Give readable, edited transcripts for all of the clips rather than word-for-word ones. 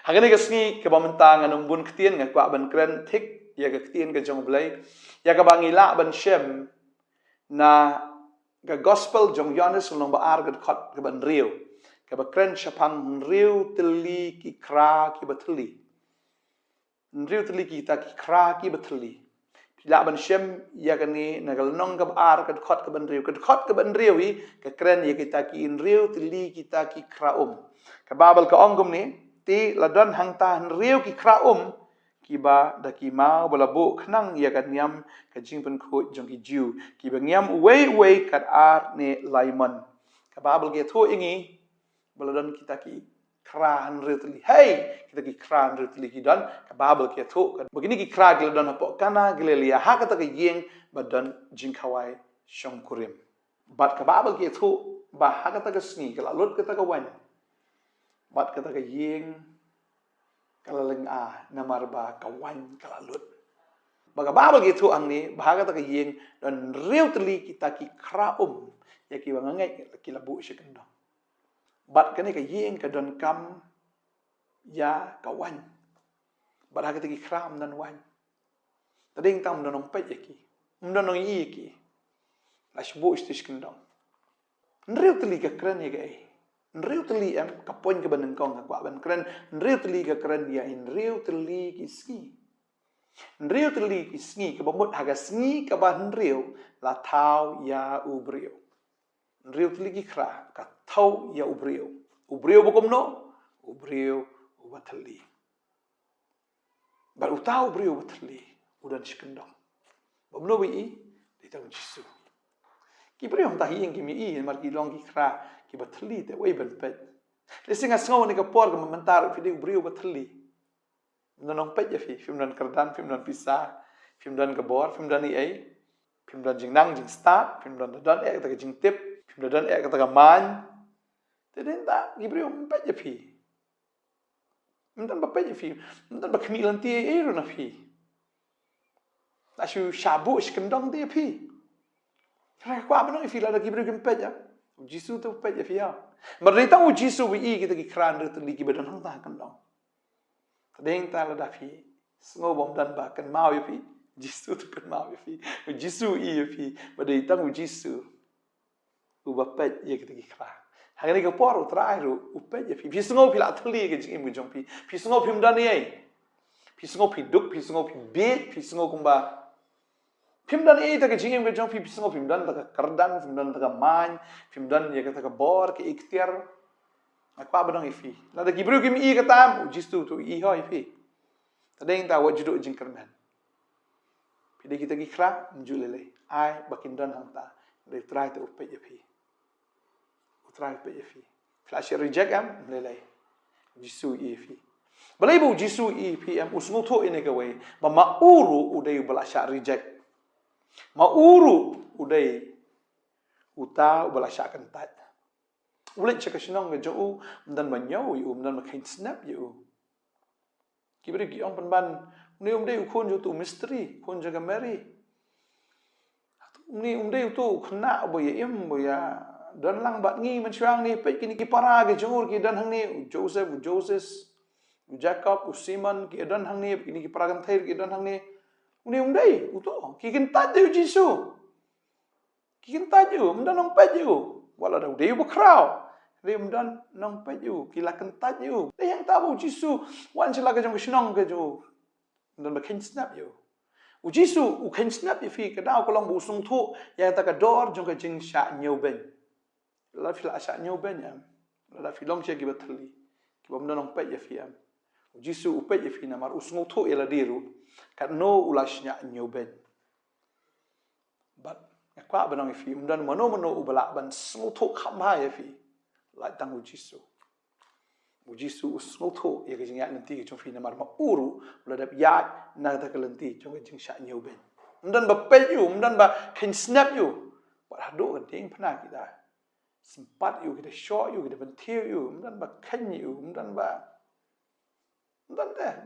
Hagani kasni ke bamantang anong bun ketien nga kwa ban kren thik ya ka ketien ka jong blai ya ka bangila ban shem na ka gospel jong Yohanes long ba ar ka khot ka ban riu ka ba kren shapang riu tli ki khra ki batli riu tli ki ta ki khra ki batli la ban shem ya ka ni na ka nong ka ar ka khot ka ban riu hi ka kren ya kita ki in riu tli kita ki khra ka babal ka ongum ni ti ladon hang ta riu ki khra ki ba da ki mau bala bo khnang ya ka niam ka jing pen kho jong ki jiu ki ba niam wei kat ar ne laiman ka babal ke tho ingi bala don kita ki khra han riu tli hey kita ki khra han riu tli ki don ka babal ke tho ka begini ki khra gel don po kana gelelia ha ka ta ka yeng ba don jing khawai Nongkhryiem bat ka babal ke tho ba ha ka ta ka sni ka lut ka ta ka wan bat ka ta ka yeng kalaleng a namar ba kawan kalalut baga babal gitu ang ni bahaga ta ka yeng dan riu teli kita ki khra ya ki bangangai ki labu sekendo bat kani ka yeng ka don kam ya kawan bahaga ta ki khra dan wan tading tam don pet ya ki don i ki lashbu istish kendo riu teli ka kran ya ga riu teli em kapon ke baneng kong kwa ban kren riu teli ke kren ya in riu teli ki ski riu teli ki ski ke bomot haga ski ke ban riu la thau ya ubriu riu teli ki khra ka thau ya ubriu bokom no ubriu ubateli bar utau ubriu ubateli udan shkendong bomno bi di tang jisu ki bri hom ta hi ing ki mi I mar ki long ki khra ki batli te wei ban pet le singa sngo ni ka por ka mantar fi de bri batli nong pet ya fi film dan kerdan film dan pisa film dan Khubor film dan ai film dan jing nang jing start film dan e ta jing tip film dan e ka ta man te den ta ki bri hom pet ya fi dan ba pet ya fi dan ba khmi lan ti e ro na fi la shu shabu shkendong de fi kwa ba no fi la ki bri kim pet ya jisu tu pet ya fi ya mar ni ta jisu wi I kita ki kran ru tu li ki ba dan hang ta kan dong deng ta la da fi sngo bom dan ba kan mau ya fi jisu tu kan mau ya fi jisu I ya fi ba dei ta jisu u ba pet ya kita ki kra ha ni ka por utrai ru u pet ya fi sngo fi la tu li ke jing im jong fi sngo phim dan ni ai fi sngo fi duk fi sngo fi bit fi sngo kum ba film dan e ta ka jingem ka jong film singo film dan ta ka kerdan film dan ta ka man film dan ya ka ta ka bor ke ikhtiar akwa ba dong ifi la da gibru kim I ka tam jistu tu I ho ifi ta deng ta wa judo jing kerman pide kita ki khra njulele ai bakin dan hang ta de try to upe ya fi utrai pe ya fi flash reject am lele jisu I fi balai bu jisu I fi am usngo tho ine ka we ba ma uru udai bala sha reject mauru udai uta ubala syakan tat ulit cakasnong ke jo dan banyau dan makin snap yu kibri ki ong panban ni dei khon jo tu mystery khon jaga mary ni dei tu khna bo ya em bo ya dan lang bat ngi man syang ni pe kini ki para ke jor ki dan hang ni Joseph Jacob Simon ki dan hang ni kini ki para kan thair ki dan hang ni uni dei uto ki kin ta de jisu ki kin ta ju mdan nong pa ju wala da dei bu krau dei mdan nong pa ju ki la kan ta ju dei yang ta bu jisu wan chila ka jong shnong ka ju mdan ba kin snap ju u jisu u kin snap fi ka da ko long bu sung thu ya ta ka dor jong ka jing sha nyeu ben la fi la sha nyeu ben am la fi long che ki ba thli ki ba mdan nong pa ya fi am u jisu u pa ya fi na mar u sung thu ela diru kat no ulashnya nyoben but kwa banong fi mdan mano ubala ban smuto khamha ya fi la tang ujisu smuto ya gajing ya nanti jong fi namar ma uru ladap ya na ta kalanti jong jing sha nyoben mdan ba pe yu mdan ba kin snap yu ba hado kan ding phana kita sempat yu kita short yu kita bentir yu mdan ba khan yu mdan ba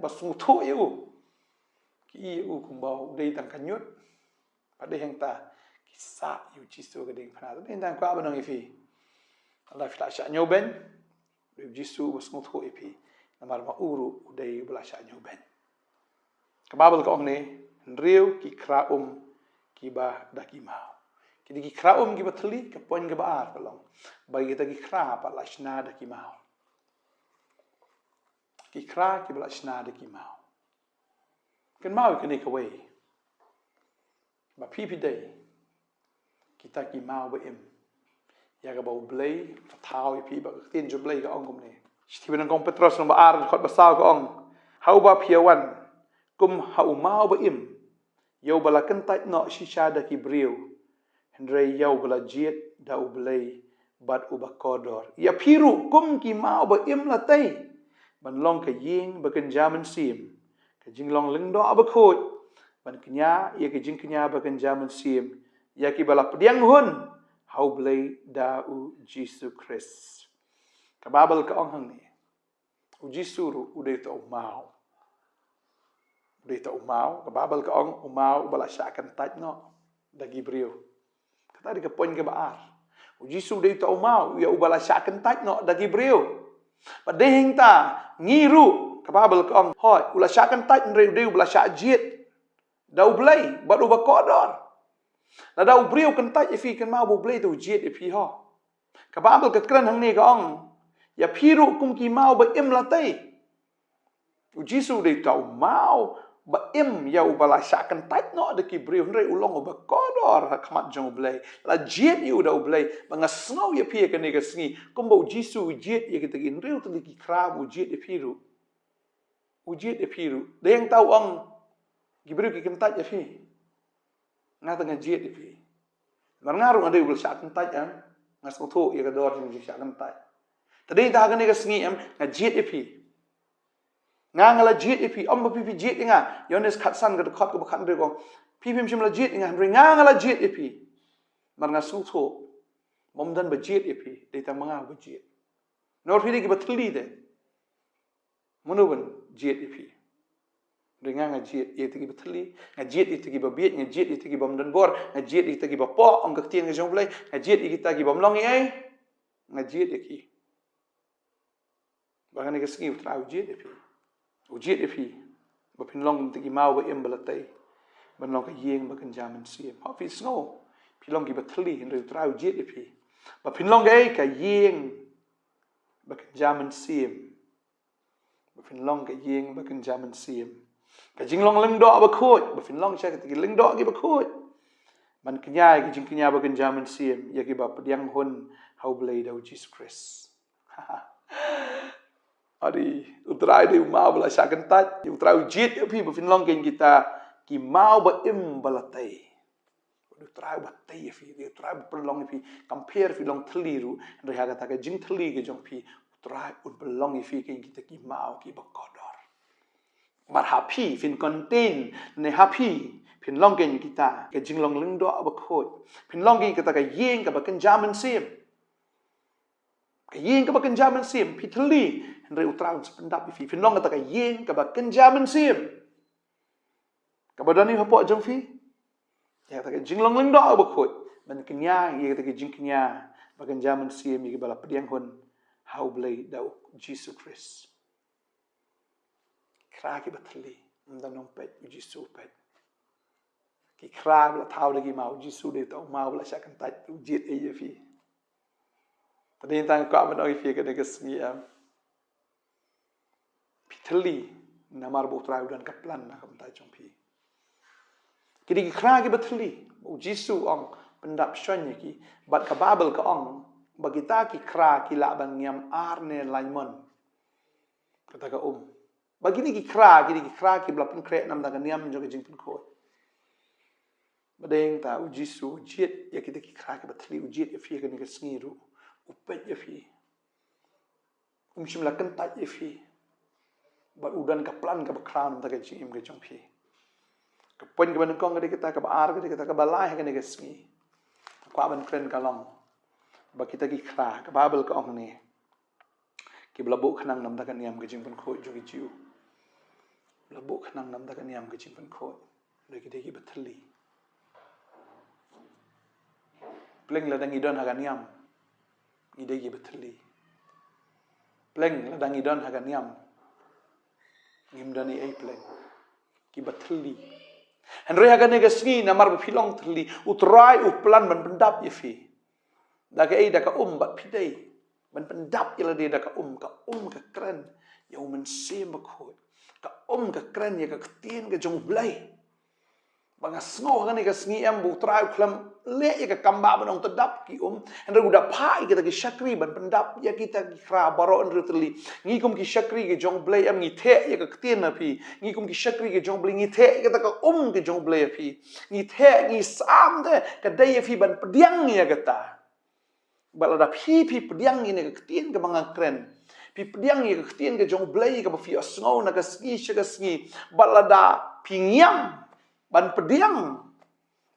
smuto yu ki u kumbau dei tang kanyut pada yang ta kisah yu jisu ke ding phana dei tang kwa banong ifi Allah fla sha nyoben yu jisu was ngot ho ifi namar ma uru udai belasha nyuben. Kababel ka ong ni riu ki khra ki ba daki mau. Kidi ki khra ki ba thli ka poin ka ba ar pelong. Bagi kita ki khra pa lashna daki mau. Ki khra ki ba lashna daki mau. Kan mau ka ni ka wei. Ba pipi day kita ki mau ba im. Ya ka bau blay thau pi ba tin jo blay ka ong kum ni. Steven kong Petros no ba ar khot ba saw ka ong. Hau ba piawan kum hau mau ba im. Yau bala kentai no shisha da ki briu. Hendrei yau bala jiet da ublay bat uba kodor. Ya piru kum ki mau ba im la tay. Ban long ka ying ba kan jaman sim. Ka jing long ling do ba khot. Ban kenya ya ka jing kenya ba kan jaman sim. Ya ki bala pediang hun. Hau blay da u Jesus Christ. Kababal ka ong hang ni. U Jesus ru u de ta mau. Dita umau, kababal ka ong umau bala sya akan taj no dagi brio. Kata di ka poin ka baar. U Jisu dita umau ya ubala sya akan taj no dagi brio. Padehing ta ngiru kababal ka ong hoy ula sya akan taj nre de ubala sya jiet. Dau blay bad uba kodor. Na dau brio kan taj ifi kan mau bu blay tu jiet ifi ho. Kababal ka kran hang ni ka ong ya piru kum ki mau ba im latay. U Jisu dita umau ba im ya ubala syakan tait no de ki brio nre ulong ba kodor hakmat jong blay la jiet yu da blay ba ngasngau ya pie kan ga sngi kombo Jisu jiet ya kita gin reu tu ki khra u jiet e piru u jiet e piru de yang tau ong ki brio ki kan tait ya fi ngata nga jiet e pi mar ngaru ade ubala syakan tait an ngasngau tho ya ka dor ni syakan tait tadi ta kan ga sngi am nga jiet e pi ngala jiet ipi om pipi jiet inga yones khatsan ga khot ko khan re ko pipi mshim la jiet inga re ngala jiet ipi mar nga su tho mom dan ba jiet ipi de ta manga ba jiet nor phi ki ba thli de monoban jiet ipi re nga jiet ye ti ba thli nga jiet ti ba biet nga jiet ti ba mdan bor nga jiet ti ba po ong ga tien ga jong blai nga jiet ti ba mlong ai nga jiet ki ba ga ne ga ski tra jiet ipi ujiet ifi ba pinlong ti ki mau ba im balatay ban long ka yeng ba kan jaman siem ha fi snow pinlong ki ba thli ri tra ujiet ifi ba pinlong ga ka yeng ba kan jaman siem ba pinlong ka yeng ba kan jaman siem ka jinglong ling do ba khot ba pinlong cha ka ti ling do ki ba khot man knya ki jing knya ba kan jaman siem ya ki ba pediang hun how blade of Jesus Christ Adi utrai de mau bala syakan tat utrai ujiet pi ba finlong ken kita ki mau ba im balatai utrai ba tai fi utrai ba perlong fi compare fi long thliru re ha kata ka jing thli ke jong pi utrai ut belong fi ken kita ki mau ki ba kodor mar happy fin contain ne happy finlong ken kita ka jing long ling do ba khot finlong ken kita ka yeng ka ba kan jaman sim ka yeng ka ba kan jaman sim pi thli Nre utrau sependap ifi. Finlong kata ka yeng ka ba kenjaman sim. Ka ba dani hapo jong fi. Ya kata ka jinglong ling do ba khot. Man kenya ya kata ka jing kenya ba kenjaman sim ya bala pediang hun how blay dau Jesus Christ. Khra ki bathli nda nong pet Jesus pet. Ki khra bla thau de ki mau Jesus de tau mau bla syakan tat jiet e ye fi. Tadi tang ka man oi fi ka de ka smi am. Thli namar bu trai dan kaplan na kam tai chong pi kidi ki khra ki bathli bu Jisu ong pendap shon ki bat ka babel ka ong bagita ki khra ki la ban nyam ar ne laimon kata ka bagini ki khra ki blapun kre nam da ka nyam jo jing pun ko badeng ta u Jisu jiet ya ki khra ki bathli u jiet ya fi ka ni ka sngiru upet ya fi shimla kan tat ya fi ba udan ka plan ka crown ta ka jim ka jong phi ka pon ka ban kong ka kita ka ar ka kita ka balai ka ni ka smi kwa ban kren ka long ba kita ki khra ka babel ka ong ni ki blabu khnang nam ta ka niam ka jing pon kho ju ki jiu blabu khnang nam ta ka niam ka jing pon kho le ki de ki bathli pleng la dang idon ha ka niam i de ki bathli pleng la dang idon ha ka niam Himdani ai pleng. Ki bathli. Henry hagan nega sngi namar bapilong thli. Utrai uplan ban pendap yefi. Daga ai daga bat pidai. Ban pendap yela dia daga ka keren. Yau men sem bakut. Ka ka keren ya ka ketien ka jong blai. Banga sngo hagan nega sngi am utrai uklam le ya ka kamba banong tedap ki Henry udah pai kita ki syakri ban pendap ya kita ki khra baro Henry terli. Ngikum ki syakri ki jong blai am ngi the ya ka ketien api. Ngikum ki syakri ki jong blai ngi the kita ka ki jong blai api. Ngi the ngi sam de ka dai api ban pediang ya kata. Balada pi pediang ini ka ketien ka banga keren. Pi pediang ya ka ketien ka jong blai ka fi sngo na ka sngi balada pingyam ban pediang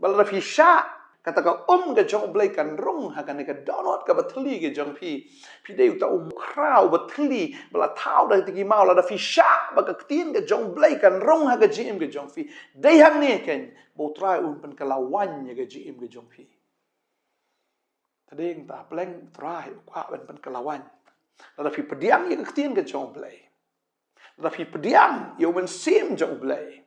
balada fi sya kata ka ka jong blai kan rung hakan ka download ka bathli ke jong pi dei uta khra bathli bala thau da tiki mau la da fi sya ba ka ketien ka jong blai kan rung ha ka jim ke jong fi dei hang ne ken bo trai pan kalawan ya ka jim ke jong fi tadeng ta pleng trai kwa pan kalawan la da fi pediang ya ka ketien ka jong blai la fi pediang yo men sim jong blai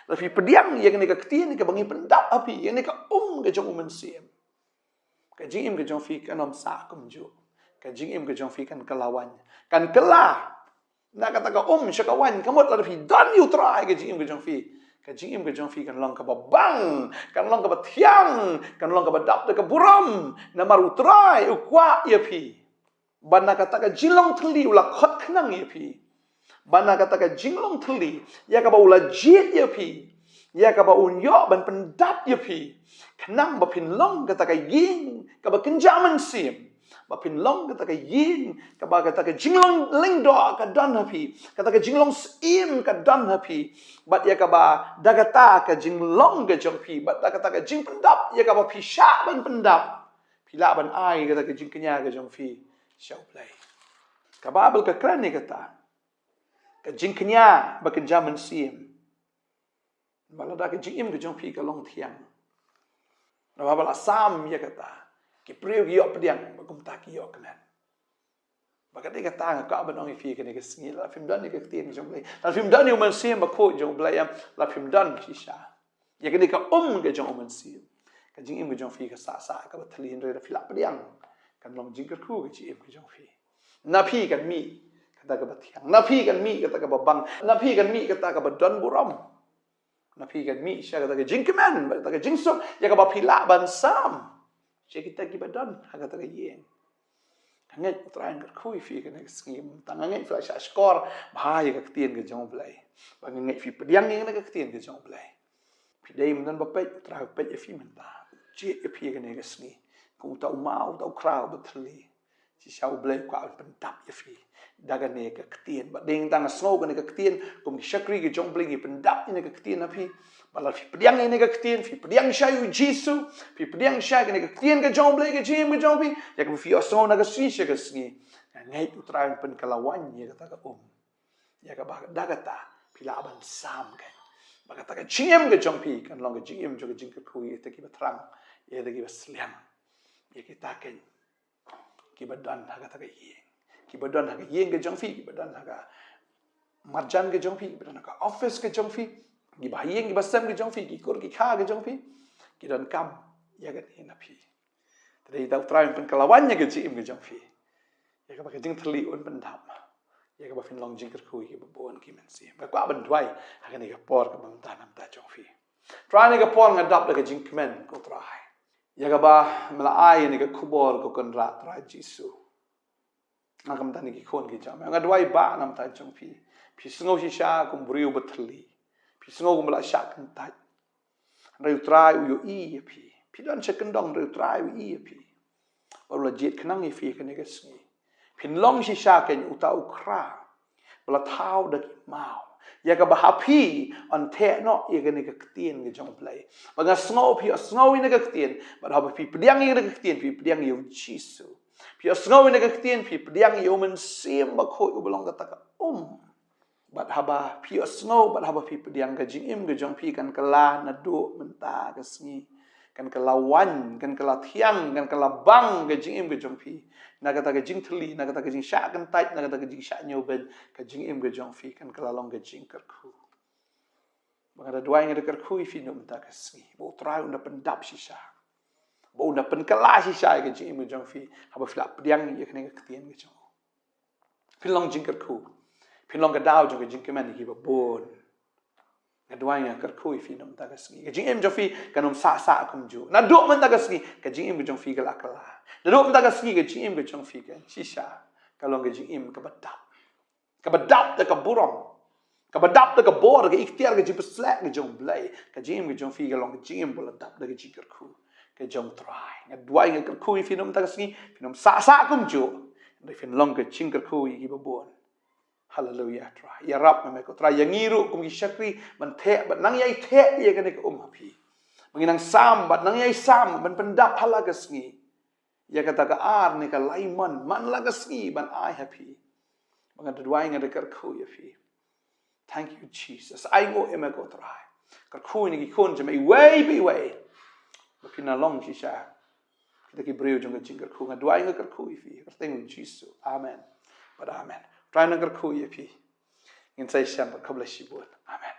Tapi pediang yang ni ka ketien ka bangi pendap api yang ni ka ka jong men sim. Ka jing ka jong fi kan sa kum ju. Ka jing ka jong fi kan kalawan. Kan kela. Na kata ka syakawan kamot la fi dan you try ka jing ka jong fi. Ka jing ka jong fi kan long ka babang, kan long ka bathiang, kan long ka badap de ka buram. Na maru try ukwa ya fi. Bana kata ka jilong thli ula khot khnang ya fi. Bana kata ka jinglong thli ya ka ba ula jit ya pi ya ka ba unyo ban pendap ya pi khnang ba pin long kata ka yin ka ba kenjaman sim ba pin long kata ka yin ka ba kata ka jinglong leng do ka dan ha pi kata ka jinglong sim ka dan ha pi bat ya ka ba dagata ka jinglong ka jong pi bat kata ka jing pendap ya ka ba pi sha ban pendap pila ban ai kata ka jing kenya ka jong fi shau play ka babel ka kran ni kata jing kenya ba kenjaman sim balada ka jing im ka jong pi ka Nongthymmai na bala sam ya kata ki priu yo pediang ba kum ta ki yo klan ba ka de ka ta ka ba nong fi ka ne ka sngi la phim dan ni ka tien jong blai la phim dan ni man sim ba ko jong blai am la phim dan shi sha ya ka ne ka ka jong man sim ka jing im ka jong fi ka sa ka ba thli hin re da phila pediang kan long jing ka khu ka ji im ka jong fi na pi kan mi kata ka bathiang napi kan mi kata ka babang napi kan mi kata ka badan buram napi kan mi sya kata ka jingkemen kata ka jingsok ya ka bapila ban sam sya kita ki badan kata ka yeng ngai utrain ka khui fi ka ne skim tang ngai fla sya skor bahaya ka tien ka jong blai ba ngai fi pediang ngai ka tien ka jong blai pi dei mun ba pe tra pe fi men ta chi e pi ka ne ka sni ku ta mau ta khra ba thli chi sya blai kwa pen tap ya fi daga ne ka ketien ba ding tang snow ka ne ka ketien kum shakri ki jong bling pendap ne ka ketien api bala fi pediang ne ka ketien fi pediang sha yu jisu fi pediang sha ka ne ka ketien ka jong bling ka jim ka jong pi ya ka fi osno na ka si sha ka sni ngai utrain pen kalawan ye ka ta ka ya ka ba daga ta pila ban sam ka ba ka ta ka jim ka jong pi kan long ka jim jo ka jing ka pui te ki ba trang ye te ki ba sliam ye ki ta ken ki ba dan ha ka ta ka ye ki badan ha yeng ke jong fi ki badan ha marjan ke jong fi ki badan ha office ke jong fi ki ba yeng ki basam ke jong fi ki kur ki kha ke jong fi ki dan kam ya ga ni na fi tadi ta trai pen kalawan nya ke jim ke jong fi ya ka ba ke jing thli un pen dham ya ka ba fin long jing ker khu ki ba bon ki men si ba kwa ban dwai ha ka ni ka por ka bang ta nam ta jong fi trai ni ka por nga dap da ke jing men ko trai ya ka ba mala ai ni ka khubor ko kan ra trai jisu ngam tani ki khon ki jam nga dwai ba nam ta jong pi sngo shi sha kum briu bathli pi sngo kum la sha kan ta reu trai u i pi dan second dong reu trai u i pi bala jit khnang i fi kan ga sni pin long shi sha ken uta u khra bala thau da ki mau ya ka ba happy on the no ye ga ni ka ktien ga jong play ba nga sngo ni ga ktien ba ha pi pediang ni ga ktien pi pediang yu jisu pi sngo ni ka ktien pi pediang yu men sim ba kho u belong ka ta ka bat haba pi sngo bat haba pi pediang ka jing im ga jong pi kan kala na do menta ka sni kan kelawan kan kelatiang kan kelabang ke jing im ke jong fi na kata ke jing thli na kata ke jing sha kan tait na kata ke jing sha nyoben ke jing im ke jong fi kan kelalong ke jing kerku maka dua yang ada kerku fi no mta ke sni bo trai unda pendap sisa bo unda pen kala sisa ke jing im ke jong fi haba flap diang ye kene ke tien ke jong fi long jing kerku fi long ke dau jong ke jing kemen hi ba bon Kedua yang kerkui fi nom tagasgi. Kajing em jofi kanom sa kum ju. Na do man tagasgi kajing em jong fi kala kala. Na do man tagasgi kajing em jong fi kan sisa. Kalau kajing em kabadap. Kabadap te kaburong. Kabadap te kabor ke ikhtiar ke jipes slek ke jong blai. Kajing em jong fi kalong kajing em boladap de kajing kerku. Ke jong try. Kedua yang kerkui fi nom tagasgi fi nom sa kum ju. De fin long kajing kerkui ki babon. Hallelujah. Try. Ya Rab memeko try yang ngiru kum syakri menthe bat nang yai the ye kene ke hapi. Menginang sam bat nang yai sam ban pendap hala gasngi. Ya kata ka ar ne ka laiman man la gasngi ban ai happy. Mengat dua yang ada kerku ya fi. Thank you Jesus. Ai ngo emeko try. Kerku ni ki kon jeme way be way. Bapina long sisa. Kita ki breu jong jing kerku ngat dua yang kerku fi. Thank you Jesus. Amen. But amen. Try na kerku ya fi. In say shamba kabla shibun. Amen.